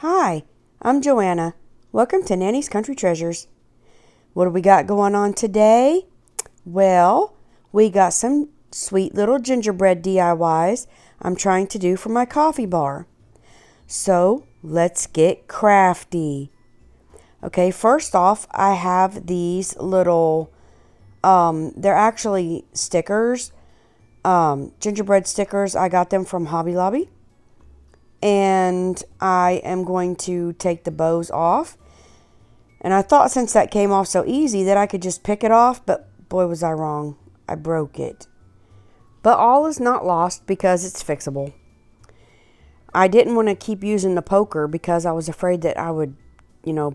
Hi, I'm Joanna. Welcome to Nanny's Country Treasures. What do we got going on today? Well, we got some sweet little gingerbread DIYs I'm trying to do for my coffee bar. So, let's get crafty. Okay, first off, I have these little, they're actually stickers, gingerbread stickers. I got them from Hobby Lobby. And I am going to take the bows off. And I thought since that came off so easy that I could just pick it off, but boy was I wrong. I broke it. But all is not lost because it's fixable. I didn't want to keep using the poker because I was afraid that I would,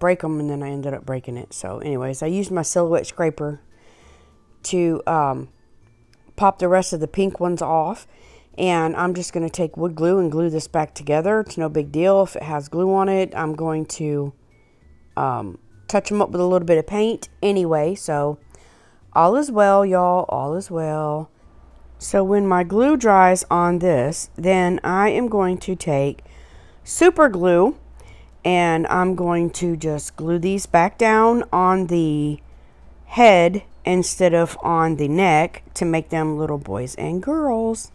break them, and then I ended up breaking it. So anyways, I used my Silhouette scraper to pop the rest of the pink ones off. And I'm just going to take wood glue and glue this back together. It's no big deal if it has glue on it. I'm going to touch them up with a little bit of paint anyway. So all is well, y'all. All is well. So when my glue dries on this, then I am going to take super glue. And I'm going to just glue these back down on the head instead of on the neck to make them little boys and girls.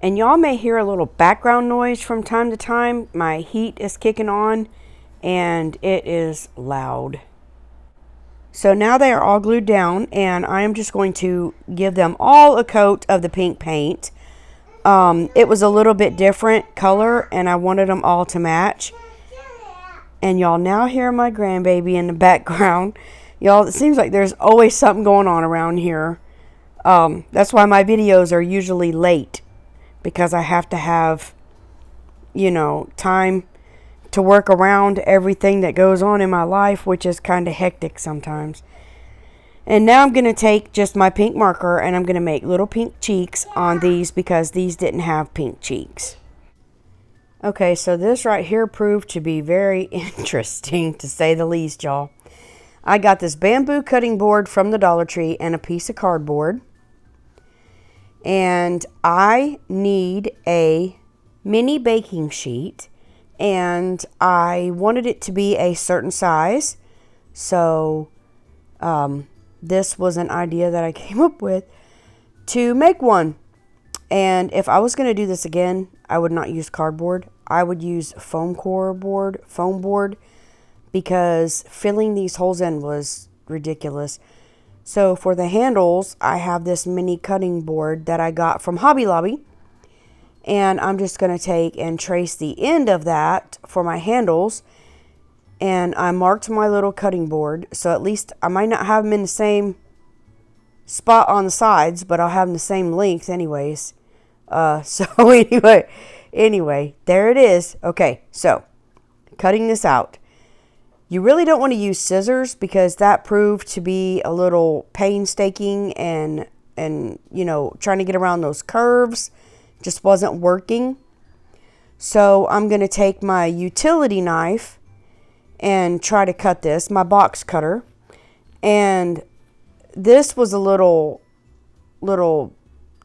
And y'all may hear a little background noise from time to time. My heat is kicking on and it is loud. So now they are all glued down and I am just going to give them all a coat of the pink paint. It was a little bit different color and I wanted them all to match. And y'all now hear my grandbaby in the background. Y'all, it seems like there's always something going on around here. That's why my videos are usually late. Because I have to have, time to work around everything that goes on in my life, which is kind of hectic sometimes. And now I'm going to take just my pink marker and I'm going to make little pink cheeks on these because these didn't have pink cheeks. Okay, so this right here proved to be very interesting to say the least, y'all. I got this bamboo cutting board from the Dollar Tree and a piece of cardboard. And I need a mini baking sheet and I wanted it to be a certain size. So this was an idea that I came up with to make one. And if I was going to do this again, I would not use cardboard. I would use foam board, because filling these holes in was ridiculous. So for the handles, I have this mini cutting board that I got from Hobby Lobby. And I'm just going to take and trace the end of that for my handles. And I marked my little cutting board. So at least I might not have them in the same spot on the sides, but I'll have them the same length anyways. So anyway, there it is. Okay, so cutting this out. You really don't want to use scissors because that proved to be a little painstaking and trying to get around those curves just wasn't working. So I'm going to take my utility knife and try to cut this, my box cutter. And this was a little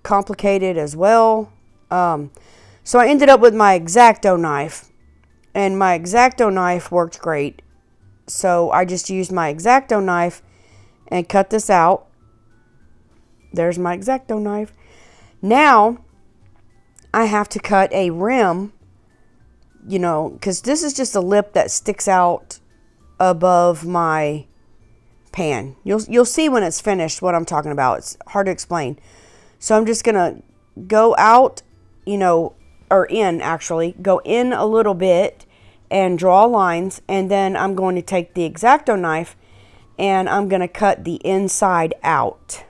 complicated as well. So I ended up with my X-Acto knife, and my X-Acto knife worked great. So I just used my X-Acto knife and cut this out. There's my X-Acto knife. Now I have to cut a rim, because this is just a lip that sticks out above my pan. You'll see when it's finished what I'm talking about. It's hard to explain. So I'm just going to go out, go in a little bit and draw lines, and then I'm going to take the X-Acto knife and I'm going to cut the inside out.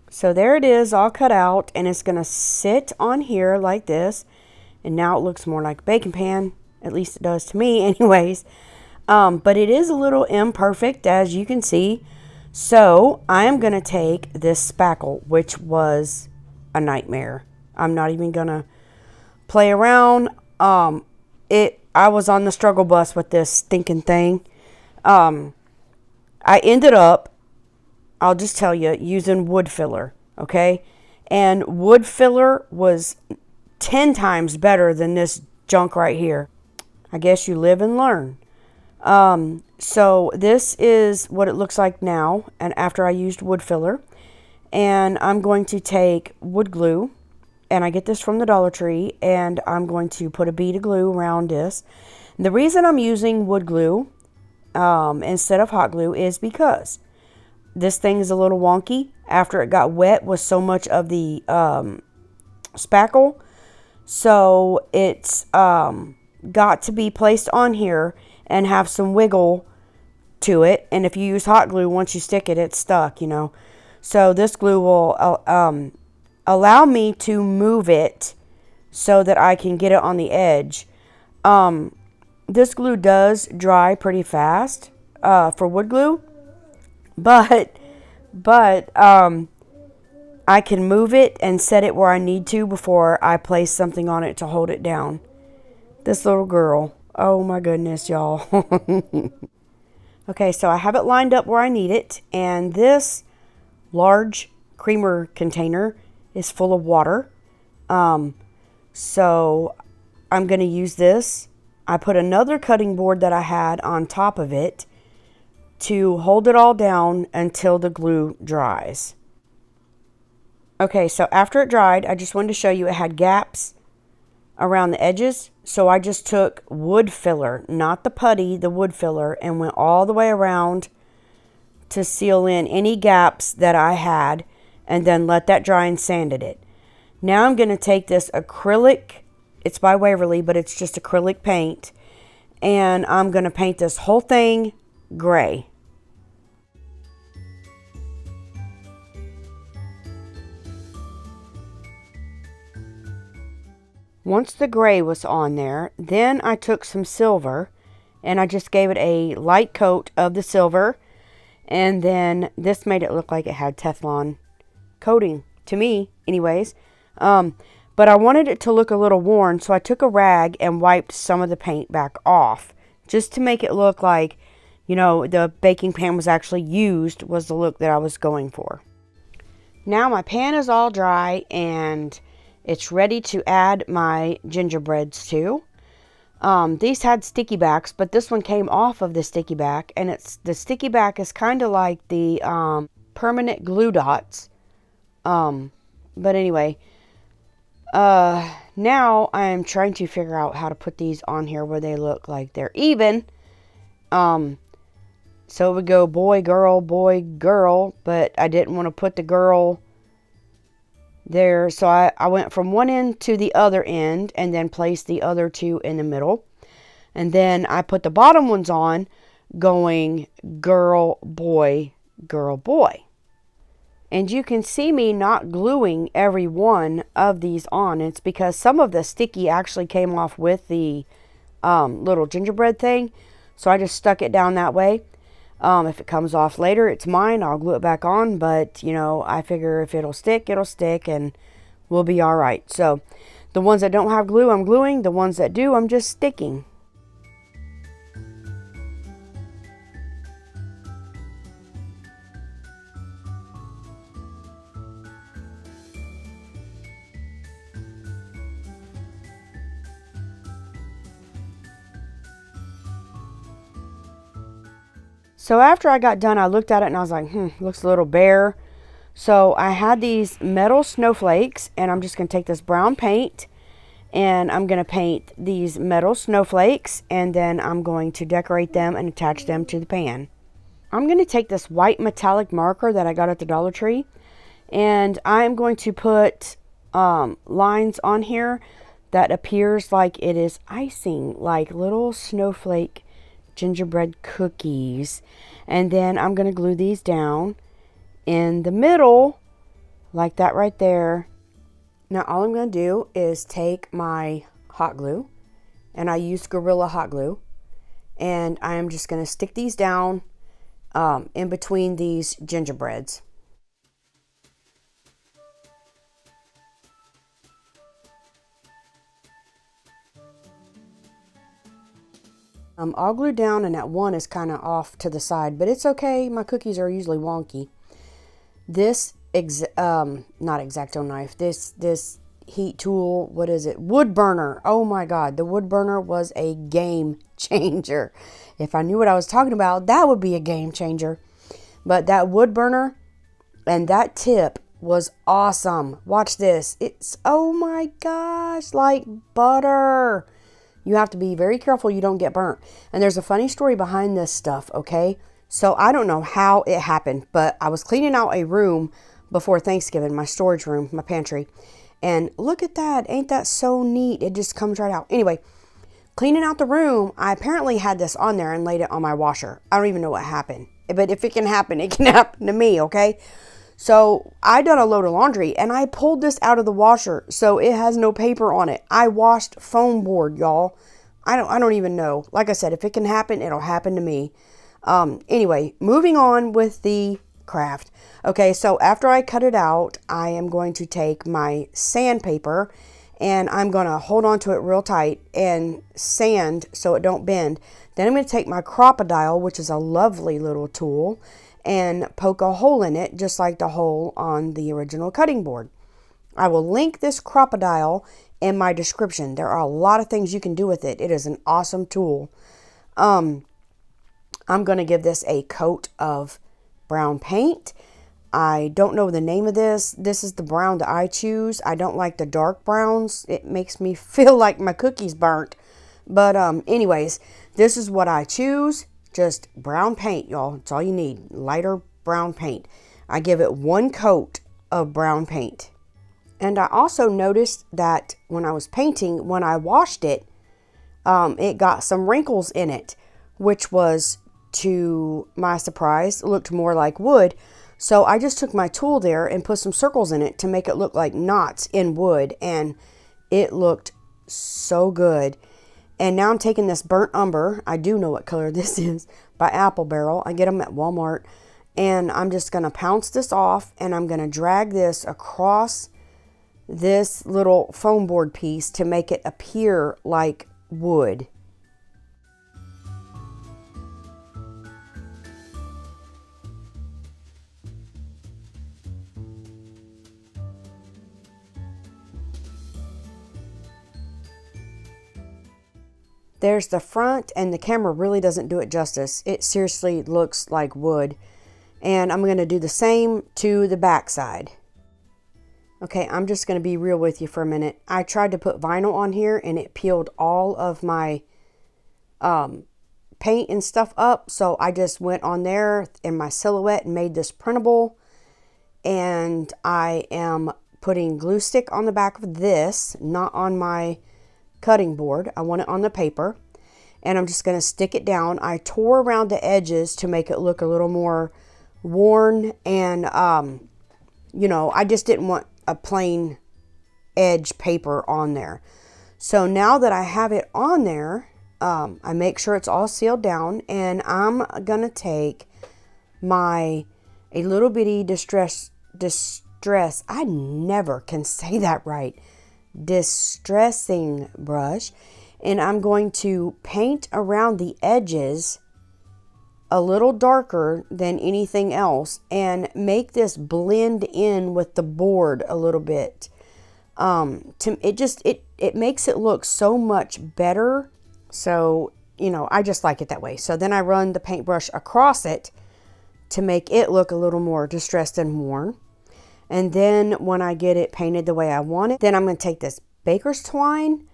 So there it is, all cut out, and it's going to sit on here like this. And now it looks more like a baking pan, at least it does to me anyways. But it is a little imperfect, as you can see. So I am going to take this spackle, which was a nightmare. I'm not even going to play around. I was on the struggle bus with this stinking thing. I ended up, I'll just tell you, using wood filler, okay? And wood filler was 10 times better than this junk right here. I guess you live and learn. So this is what it looks like now, and after I used wood filler. And I'm going to take wood glue, and I get this from the Dollar Tree, and I'm going to put a bead of glue around this. The reason I'm using wood glue instead of hot glue is because this thing is a little wonky after it got wet with so much of the spackle. So it's got to be placed on here and have some wiggle to it. And if you use hot glue, once you stick it, it's stuck, you know. So this glue will allow me to move it so that I can get it on the edge. This glue does dry pretty fast for wood glue, but I can move it and set it where I need to before I place something on it to hold it down. This little girl. Oh my goodness, y'all. Okay, so I have it lined up where I need it, and this large creamer container is full of water. So I'm going to use this. I put another cutting board that I had on top of it to hold it all down until the glue dries. Okay, so after it dried, I just wanted to show you it had gaps around the edges. So I just took wood filler, not the putty, the wood filler, and went all the way around to seal in any gaps that I had, and then let that dry and sanded it. Now I'm going to take this acrylic, it's by Waverly, but it's just acrylic paint, and I'm going to paint this whole thing gray. Once the gray was on there, then I took some silver and I just gave it a light coat of the silver, and then this made it look like it had Teflon coating, to me anyways. But I wanted it to look a little worn, so I took a rag and wiped some of the paint back off just to make it look like, you know, the baking pan was actually used, was the look that I was going for. Now my pan is all dry and it's ready to add my gingerbreads to. These had sticky backs, but this one came off of the sticky back, and the sticky back is kind of like the permanent glue dots. But anyway, now I'm trying to figure out how to put these on here where they look like they're even. So it would go boy, girl, but I didn't want to put the girl there, so I went from one end to the other end and then placed the other two in the middle, and then I put the bottom ones on going girl, boy, and you can see me not gluing every one of these on. It's because some of the sticky actually came off with the little gingerbread thing, so I just stuck it down that way. If it comes off later, it's mine. I'll glue it back on, but, you know, I figure if it'll stick, and we'll be all right. So, the ones that don't have glue, I'm gluing. The ones that do, I'm just sticking. So after I got done, I looked at it and I was like, looks a little bare. So I had these metal snowflakes, and I'm just going to take this brown paint and I'm going to paint these metal snowflakes, and then I'm going to decorate them and attach them to the pan. I'm going to take this white metallic marker that I got at the Dollar Tree, and I'm going to put lines on here that appears like it is icing, like little snowflake gingerbread cookies, and then I'm going to glue these down in the middle like that right there. Now all I'm going to do is take my hot glue, and I use Gorilla hot glue, and I am just going to stick these down in between these gingerbreads. All glued down, and that one is kind of off to the side, but it's okay. My cookies are usually wonky. This not X-Acto knife, this heat tool. What is it? Wood burner. Oh my God. The wood burner was a game changer. If I knew what I was talking about, that would be a game changer. But that wood burner and that tip was awesome. Watch this. It's, oh my gosh, like butter. You have to be very careful you don't get burnt. And there's a funny story behind this stuff, okay? So I don't know how it happened, but I was cleaning out a room before Thanksgiving, my storage room, my pantry. And look at that. Ain't that so neat? It just comes right out. Anyway, cleaning out the room, I apparently had this on there and laid it on my washer. I don't even know what happened. But if it can happen, it can happen to me, okay? So I done a load of laundry and I pulled this out of the washer so it has no paper on it. I washed foam board, y'all. I don't even know. Like I said, if it can happen, it'll happen to me. Anyway, moving on with the craft. Okay, so after I cut it out, I am going to take my sandpaper and I'm going to hold on to it real tight and sand so it don't bend. Then I'm going to take my CropADile, which is a lovely little tool, and poke a hole in it just like the hole on the original cutting board. I will link this CropADile in my description. There are a lot of things you can do with it. It is an awesome tool. I'm going to give this a coat of brown paint. I don't know the name of this. This is the brown that I choose. I don't like the dark browns. It makes me feel like my cookies burnt. But anyways, this is what I choose. Just brown paint, y'all. It's all you need. Lighter brown paint. I give it one coat of brown paint. And I also noticed that when I was painting, when I washed it, it got some wrinkles in it, which was, to my surprise, looked more like wood. So I just took my tool there and put some circles in it to make it look like knots in wood. And it looked so good. And now I'm taking this burnt umber. I do know what color this is, by Apple Barrel. I get them at Walmart. And I'm just going to pounce this off. And I'm going to drag this across this little foam board piece to make it appear like wood. There's the front, and the camera really doesn't do it justice. It seriously looks like wood. And I'm going to do the same to the back side. Okay, I'm just going to be real with you for a minute. I tried to put vinyl on here, and it peeled all of my paint and stuff up. So I just went on there in my Silhouette and made this printable. And I am putting glue stick on the back of this, not on my cutting board. I want it on the paper, and I'm just going to stick it down. I tore around the edges to make it look a little more worn, and you know, I just didn't want a plain edge paper on there. So now that I have it on there, I make sure it's all sealed down, and I'm gonna take a little bitty distress, I never can say that right, distressing brush, and I'm going to paint around the edges a little darker than anything else and make this blend in with the board a little bit. It makes it look so much better. So, you know, I just like it that way. So then I run the paintbrush across it to make it look a little more distressed and worn. And then when I get it painted the way I want it, then I'm going to take this baker's twine.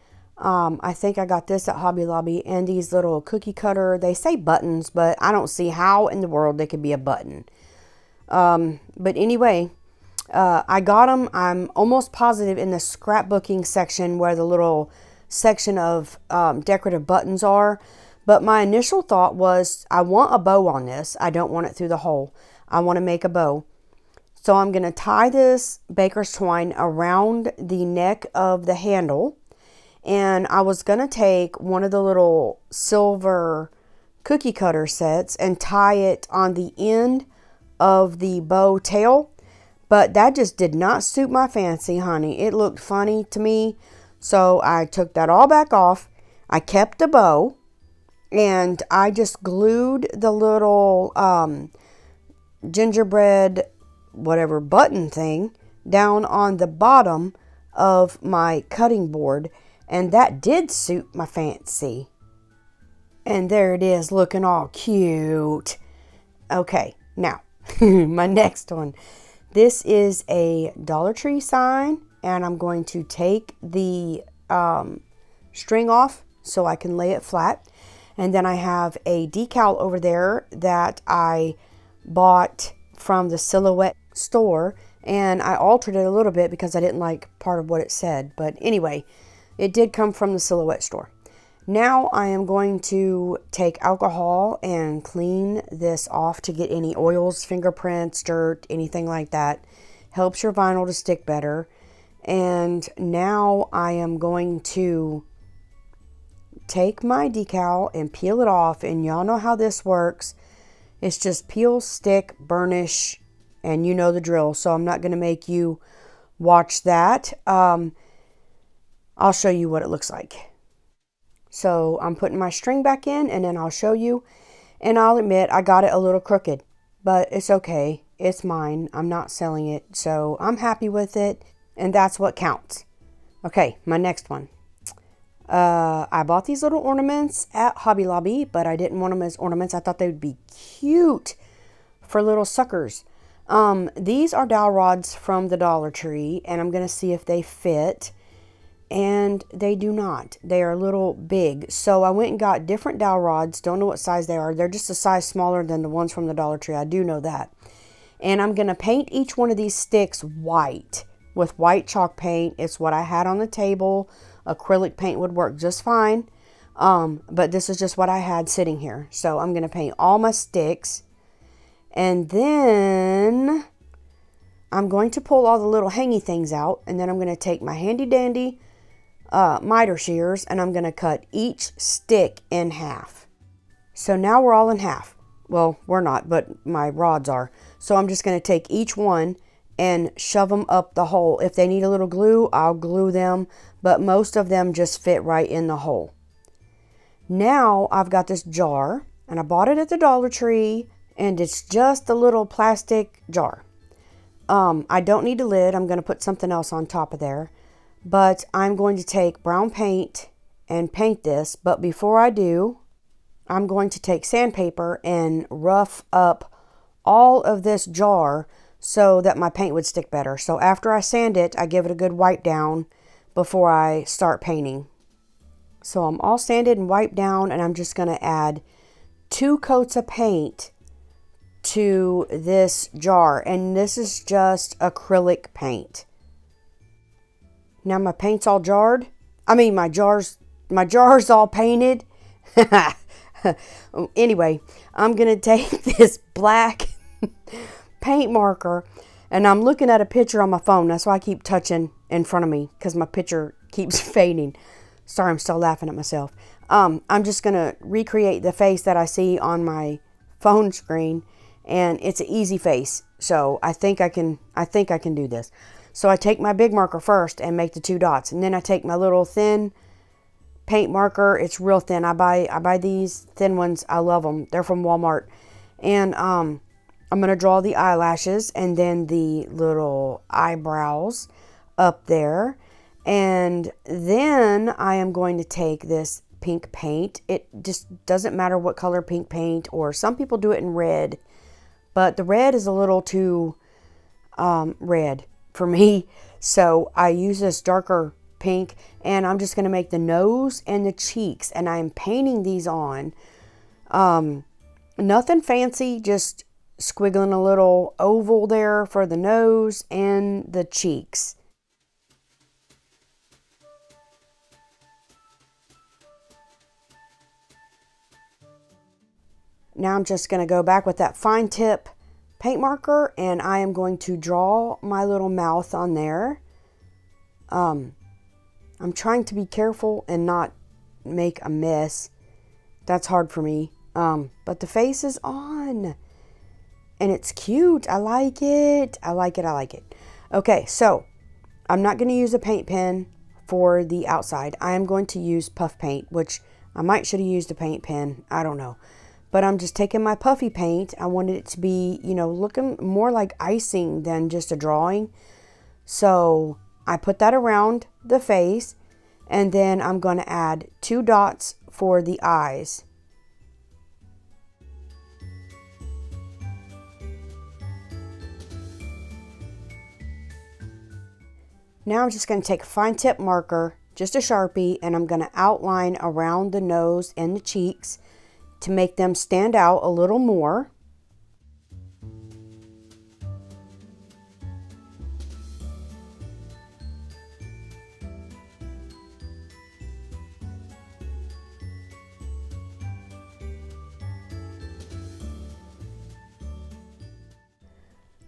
I think I got this at Hobby Lobby, and these little cookie cutter, they say buttons, but I don't see how in the world they could be a button. But anyway, I got them. I'm almost positive in the scrapbooking section where the little section of decorative buttons are. But my initial thought was, I want a bow on this. I don't want it through the hole. I want to make a bow. So I'm going to tie this baker's twine around the neck of the handle. And I was going to take one of the little silver cookie cutter sets and tie it on the end of the bow tail. But that just did not suit my fancy, honey. It looked funny to me. So I took that all back off. I kept the bow. And I just glued the little gingerbread whatever button thing down on the bottom of my cutting board, and that did suit my fancy. And there it is, looking all cute. Okay, now my next one. This is a Dollar Tree sign, and I'm going to take the string off so I can lay it flat. And then I have a decal over there that I bought from the Silhouette store, and I altered it a little bit because I didn't like part of what it said. But anyway, it did come from the Silhouette store. Now I am going to take alcohol and clean this off to get any oils, fingerprints, dirt, anything like that. Helps your vinyl to stick better. And now I am going to take my decal and peel it off, and y'all know how this works. It's just peel, stick, burnish, and you know the drill. So I'm not going to make you watch that. I'll show you what it looks like. So I'm putting my string back in, and then I'll show you. And I'll admit I got it a little crooked, but it's okay. It's mine. I'm not selling it, so I'm happy with it, and that's what counts. Okay, my next one. I bought these little ornaments at Hobby Lobby, but I didn't want them as ornaments. I thought they would be cute for little suckers. These are dowel rods from the Dollar Tree, and I'm going to see if they fit. And they do not. They are a little big. So I went and got different dowel rods. Don't know what size they are. They're just a size smaller than the ones from the Dollar Tree. I do know that. And I'm going to paint each one of these sticks white with white chalk paint. It's what I had on the table. Acrylic paint would work just fine. But this is just what I had sitting here. So I'm going to paint all my sticks. And then I'm going to pull all the little hangy things out. And then I'm going to take my handy dandy miter shears, and I'm going to cut each stick in half. So now we're all in half. Well, we're not, but my rods are. So I'm just going to take each one and shove them up the hole. If they need a little glue, I'll glue them, but most of them just fit right in the hole. Now I've got this jar, and I bought it at the Dollar Tree, and it's just a little plastic jar. I don't need a lid. I'm going to put something else on top of there. But I'm going to take brown paint and paint this. But before I do, I'm going to take sandpaper and rough up all of this jar so that my paint would stick better. So after I sand it, I give it a good wipe down before I start painting. So I'm all sanded and wiped down, and I'm just going to add 2 coats of paint to this jar. And this is just acrylic paint. Now my paint's all jarred. I mean, my jar's all painted. Anyway, I'm going to take this black paint marker, and I'm looking at a picture on my phone. That's why I keep touching in front of me, because my picture keeps fading. Sorry, I'm still laughing at myself. I'm just going to recreate the face that I see on my phone screen, and it's an easy face. So I think I can do this. So I take my big marker first and make the 2 dots. And then I take my little thin paint marker. It's real thin. I buy these thin ones. I love them. They're from Walmart. And I'm going to draw the eyelashes and then the little eyebrows up there. And then I am going to take this pink paint. It just doesn't matter what color pink paint, or some people do it in red. But the red is a little too red for me, so I use this darker pink, and I'm just going to make the nose and the cheeks, and I'm painting these on. Nothing fancy, just squiggling a little oval there for the nose and the cheeks. Now I'm just going to go back with that fine tip paint marker, and I am going to draw my little mouth on there. I'm trying to be careful and not make a mess. That's hard for me. But the face is on, and it's cute. I like it. I like it. I like it. Okay, so I'm not going to use a paint pen for the outside. I am going to use puff paint, which I might should have used a paint pen. I don't know. But I'm just taking my puffy paint. I wanted it to be, looking more like icing than just a drawing. So I put that around the face, and then I'm going to add 2 dots for the eyes. Now I'm just going to take a fine tip marker, just a Sharpie, and I'm going to outline around the nose and the cheeks to make them stand out a little more.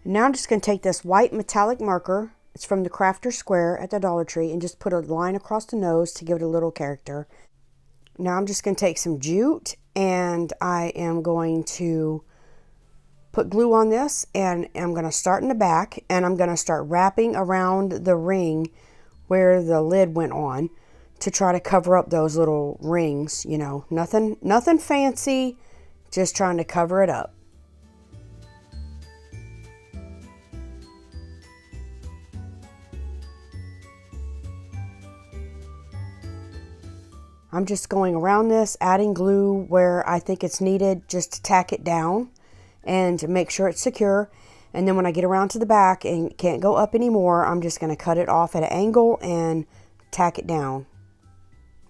Now I'm just going to take this white metallic marker, it's from the Crafter Square at the Dollar Tree, and just put a line across the nose to give it a little character. Now I'm just going to take some jute, and I am going to put glue on this, and I'm going to start in the back, and I'm going to start wrapping around the ring where the lid went on to try to cover up those little rings, you know, nothing fancy, just trying to cover it up. I'm just going around this, adding glue where I think it's needed just to tack it down and to make sure it's secure. And then when I get around to the back and can't go up anymore, I'm just going to cut it off at an angle and tack it down.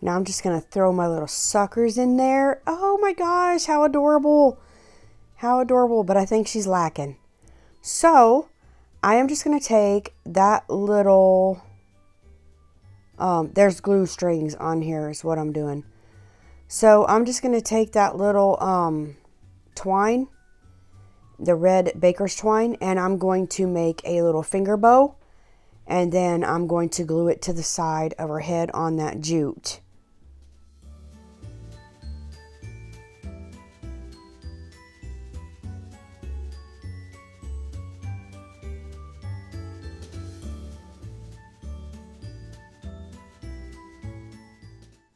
Now I'm just going to throw my little suckers in there. Oh my gosh, how adorable. How adorable, but I think she's lacking. So I am just going to take that little... there's glue strings on here is what I'm doing. So I'm just going to take that little twine, the red baker's twine, and I'm going to make a little finger bow, and then I'm going to glue it to the side of her head on that jute.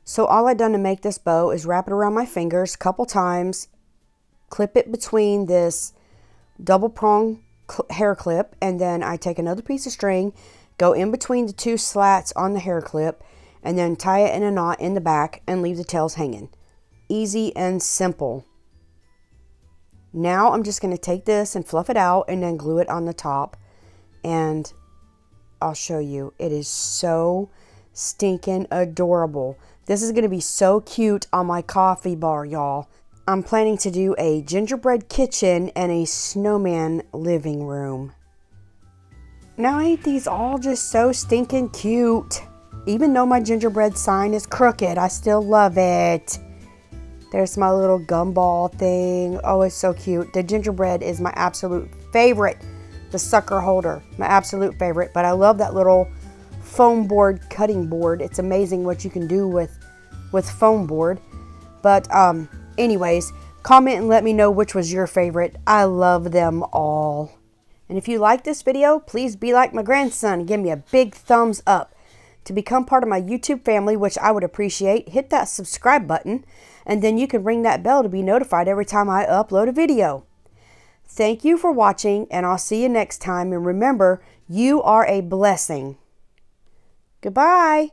So all I've done to make this bow is wrap it around my fingers a couple times, clip it between this double prong hair clip, and then I take another piece of string, go in between the 2 slats on the hair clip, and then tie it in a knot in the back and leave the tails hanging. Easy and simple. Now I'm just going to take this and fluff it out and then glue it on the top, and I'll show you. It is so stinking adorable. This is going to be so cute on my coffee bar, y'all. I'm planning to do a gingerbread kitchen and a snowman living room. Now ain't these all just so stinking cute? Even though my gingerbread sign is crooked, I still love it. There's my little gumball thing. Oh, it's so cute. The gingerbread is my absolute favorite. The sucker holder, my absolute favorite. But I love that little foam board cutting board. It's amazing what you can do with foam board. But anyways, comment and let me know which was your favorite. I love them all. And if you like this video, please be like my grandson and give me a big thumbs up. To become part of my YouTube family, which I would appreciate, hit that subscribe button, and then you can ring that bell to be notified every time I upload a video. Thank you for watching, and I'll see you next time. And remember, you are a blessing. Goodbye.